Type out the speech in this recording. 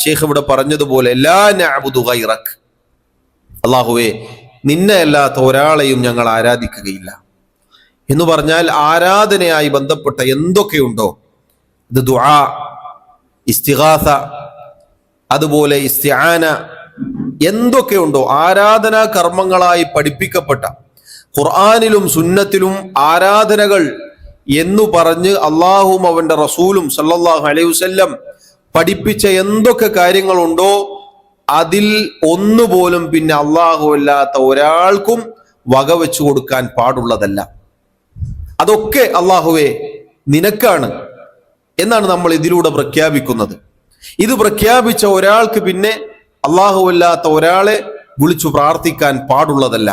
ഷെയ്ഖ് ഇവിടെ പറഞ്ഞതുപോലെ ലാ നഅ്ബുദു ഗൈറക്, അല്ലാഹുവേ നിന്നെ അല്ലാത്ത ഒരാളെയും ഞങ്ങൾ ആരാധിക്കുകയില്ല എന്ന് പറഞ്ഞാൽ ആരാധനയായി ബന്ധപ്പെട്ട എന്തൊക്കെയുണ്ടോ, ഇത് ദുആ, ഇസ്തിഗാസ, അതുപോലെ ഇസ്തിആന, എന്തൊക്കെയുണ്ടോ ആരാധനാ കർമ്മങ്ങളായി പഠിപ്പിക്കപ്പെട്ട ഖുർആനിലും സുന്നത്തിലും ആരാധനകൾ എന്നു പറഞ്ഞ് അള്ളാഹുവും അവന്റെ റസൂലും സല്ലല്ലാഹു അലൈഹി വസല്ലം പഠിപ്പിച്ച എന്തൊക്കെ കാര്യങ്ങളുണ്ടോ അതിൽ ഒന്നുപോലും പിന്നെ അള്ളാഹു അല്ലാത്ത ഒരാൾക്കും വകവെച്ചു കൊടുക്കാൻ പാടുള്ളതല്ല. അതൊക്കെ അള്ളാഹുവേ നിനക്കാണ് എന്നാണ് നമ്മൾ ഇതിലൂടെ പ്രഖ്യാപിക്കുന്നത്. ഇത് പ്രഖ്യാപിച്ച ഒരാൾക്ക് പിന്നെ അള്ളാഹു അല്ലാത്ത ഒരാളെ വിളിച്ചു പ്രാർത്ഥിക്കാൻ പാടുള്ളതല്ല.